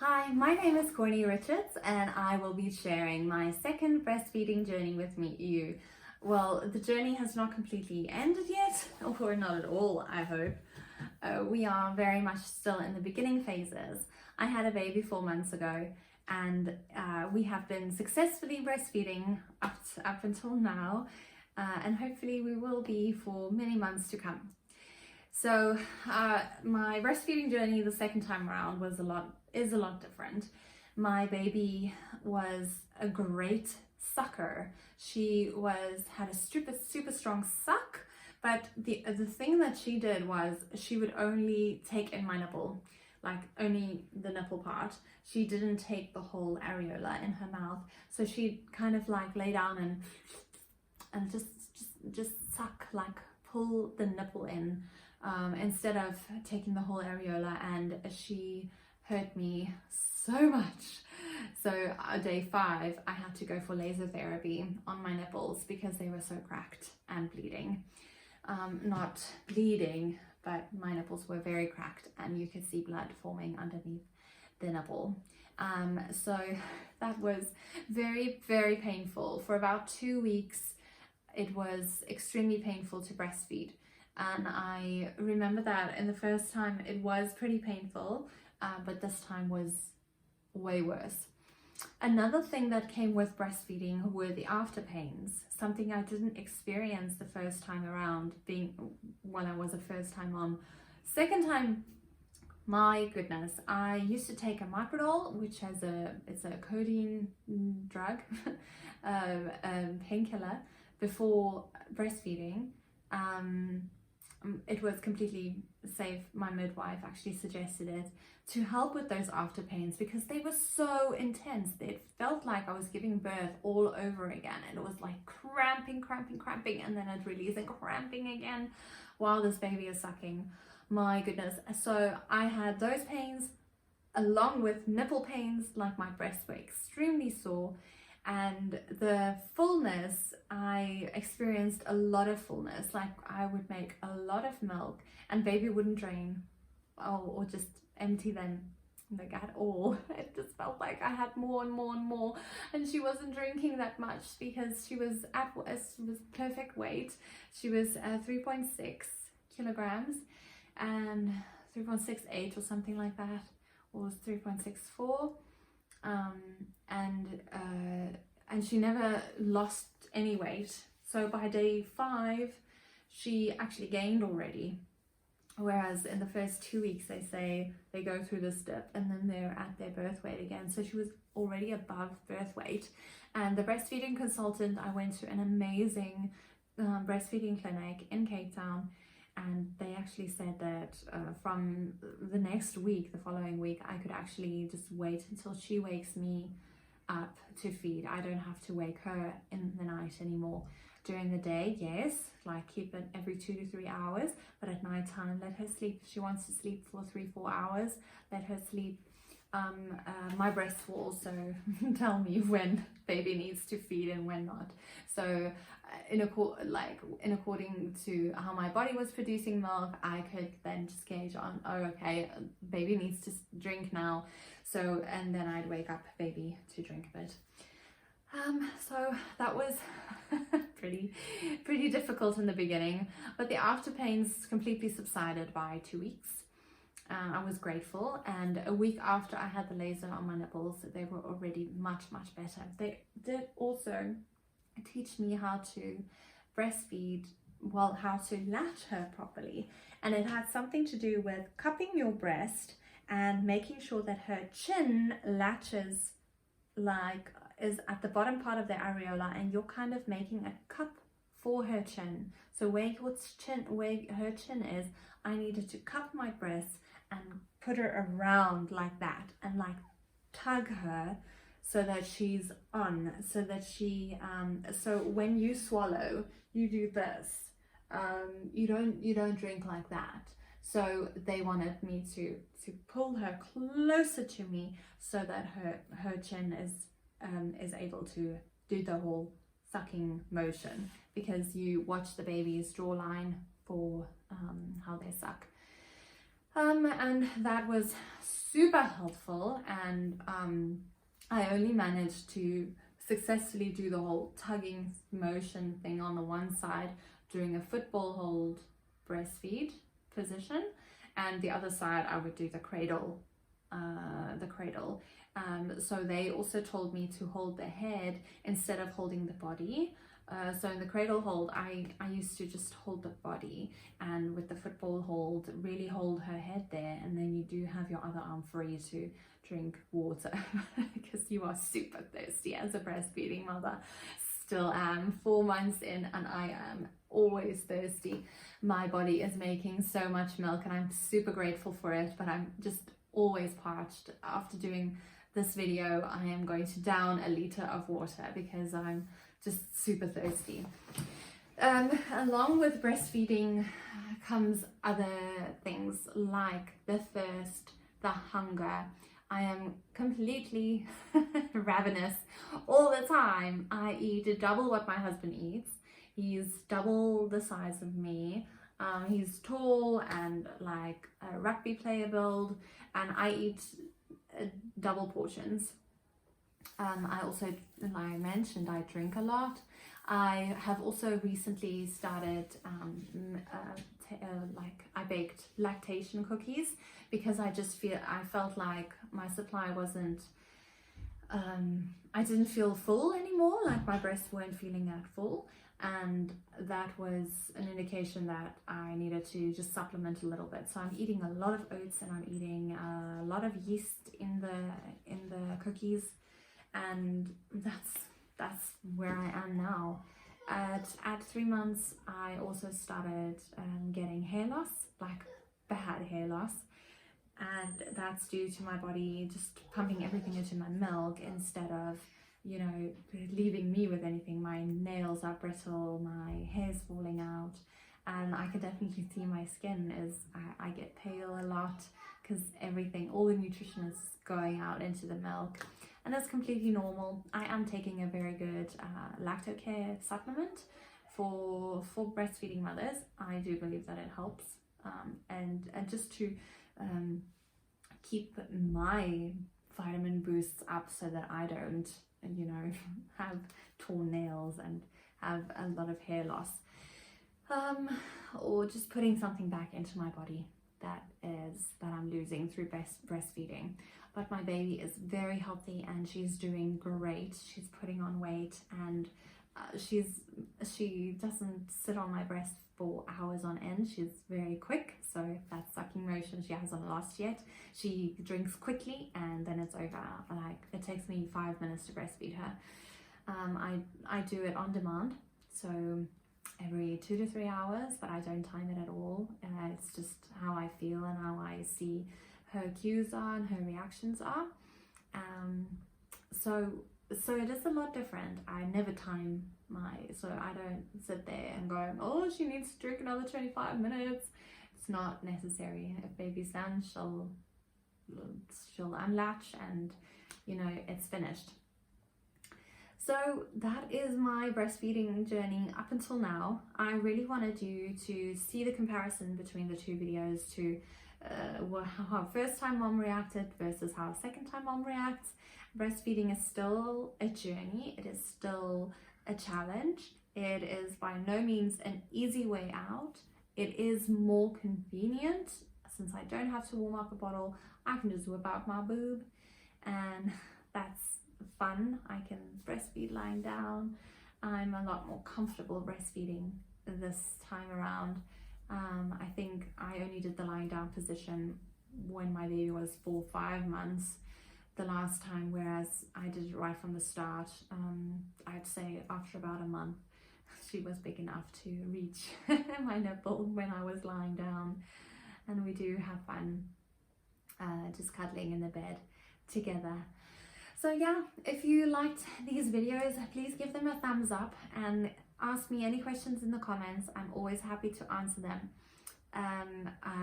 Hi, my name is Corni and I will be sharing my second breastfeeding journey with you. Well, the journey has not completely ended yet, or not at all, I hope. We are very much still in the beginning phases. I had a baby 4 months ago and we have been successfully breastfeeding up until now, and hopefully we will be for many months to come. So my breastfeeding journey the second time around is a lot different. My baby was a great sucker. She had a super strong suck, but the thing that she did was she would only take in my nipple, like only the nipple part. She didn't take the whole areola in her mouth, so she'd kind of like lay down and just suck, like pull the nipple in, instead of taking the whole areola, and she hurt me so much. So day 5 I had to go for laser therapy on my nipples because they were so cracked and bleeding. Not bleeding, but my nipples were very cracked and you could see blood forming underneath the nipple. So that was very painful. For about 2 weeks it was extremely painful to breastfeed. And I remember that in the first time it was pretty painful, but this time was way worse. Another thing that came with breastfeeding were the after pains, something I didn't experience the first time around, being when I was a first time mom. Second time, my goodness, I used to take a microdol, which it's a codeine drug, painkiller, before breastfeeding. It was completely safe. My midwife actually suggested it to help with those after pains because they were so intense. It felt like I was giving birth all over again, and it was like cramping, and then it releasing, cramping again while this baby is sucking. My goodness. So I had those pains along with nipple pains, like my breasts were extremely sore. And the fullness, I experienced a lot of fullness. Like I would make a lot of milk and baby wouldn't drain or just empty them like at all. It just felt like I had more and more, and she wasn't drinking that much because she was perfect weight. She was 3.6 kilograms and 3.68 or something like that, or was 3.64. And she never lost any weight. So by day 5 she actually gained already, whereas in the first 2 weeks they say they go through this dip and then they're at their birth weight again. So she was already above birth weight. And the breastfeeding consultant, I went to an amazing breastfeeding clinic in Cape Town, and they actually said that from the next week, the following week, I could actually just wait until she wakes me up to feed. I don't have to wake her in the night anymore. During the day, yes, like keep it every 2 to 3 hours, but at night time let her sleep. If she wants to sleep for 3-4 hours, let her sleep. My breast will also tell me when baby needs to feed and when not. So according to how my body was producing milk, I could then just gauge on, oh okay, baby needs to drink now. So, and then I'd wake up baby to drink a bit. So that was pretty difficult in the beginning, but the after pains completely subsided by 2 weeks. I was grateful, and a week after I had the laser on my nipples, they were already much better. They did also teach me how to breastfeed, well, how to latch her properly, and it had something to do with cupping your breast and making sure that her chin latches, like is at the bottom part of the areola, and you're kind of making a cup for her chin. So where her chin is, I needed to cup my breast and put her around like that and like tug her so that she's on, so that she so when you swallow you do this, you don't drink like that. So they wanted me to pull her closer to me so that her chin is able to do the whole sucking motion, because you watch the baby's jawline for how they suck. And that was super helpful, and I only managed to successfully do the whole tugging motion thing on the one side during a football hold breastfeed position, and the other side I would do the cradle. So they also told me to hold the head instead of holding the body. So in the cradle hold, I used to just hold the body, and with the football hold, really hold her head there, and then you do have your other arm free to drink water because you are super thirsty as a breastfeeding mother. Still am 4 months in, and I am always thirsty. My body is making so much milk, and I'm super grateful for it, but I'm just always parched. After doing this video, I am going to down a liter of water because I'm just super thirsty. Along with breastfeeding comes other things like the thirst, the hunger. I am completely ravenous all the time. I eat double what my husband eats. He's double the size of me. He's tall and like a rugby player build, and I eat double portions. I also, like I mentioned, I drink a lot. I have also recently started I baked lactation cookies because I felt like my supply wasn't, I didn't feel full anymore, like my breasts weren't feeling that full, and that was an indication that I needed to just supplement a little bit. So I'm eating a lot of oats, and I'm eating a lot of yeast in the cookies, and that's where I am now. At 3 months, I also started getting hair loss, like bad hair loss, and that's due to my body just pumping everything into my milk instead of, you know, leaving me with anything. My nails are brittle, my hair's falling out, and I can definitely see my skin is, I get pale a lot because all the nutrition is going out into the milk, and that's completely normal. I am taking a very good lactocare supplement for breastfeeding mothers. I do believe that it helps, and just to keep my vitamin boosts up so that I don't, you know, have torn nails and have a lot of hair loss, or just putting something back into my body that I'm losing through breastfeeding. But my baby is very healthy, and she's doing great. She's putting on weight, and she doesn't sit on my breast for hours on end. She's very quick, so that sucking motion she hasn't lost yet. She drinks quickly, and then it's over. Like, it takes me 5 minutes to breastfeed her. I do it on demand, so every 2 to 3 hours, but I don't time it at all. It's just how I feel and how I see her cues are and her reactions are. So it is a lot different. I never time so I don't sit there and go, oh, she needs to drink another 25 minutes. It's not necessary. If baby's done, she'll unlatch, and, you know, it's finished. So that is my breastfeeding journey up until now. I really wanted you to see the comparison between the two videos, to how a first time mom reacted versus how a second time mom reacts. Breastfeeding is still a journey. It is still a challenge. It is by no means an easy way out. It is more convenient since I don't have to warm up a bottle. I can just whip out my boob, and that's fun. I can breastfeed lying down. I'm a lot more comfortable breastfeeding this time around. I think I only did the lying down position when my baby was 4 or 5 months the last time, whereas I did it right from the start. I'd say after about a month, she was big enough to reach my nipple when I was lying down, and we do have fun just cuddling in the bed together. So yeah, if you liked these videos, please give them a thumbs up and ask me any questions in the comments. I'm always happy to answer them.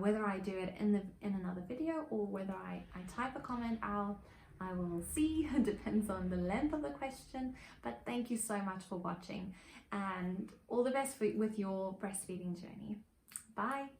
Whether I do it in another video or whether I type a comment out, I will see. It depends on the length of the question. But thank you so much for watching, and all the best with your breastfeeding journey. Bye.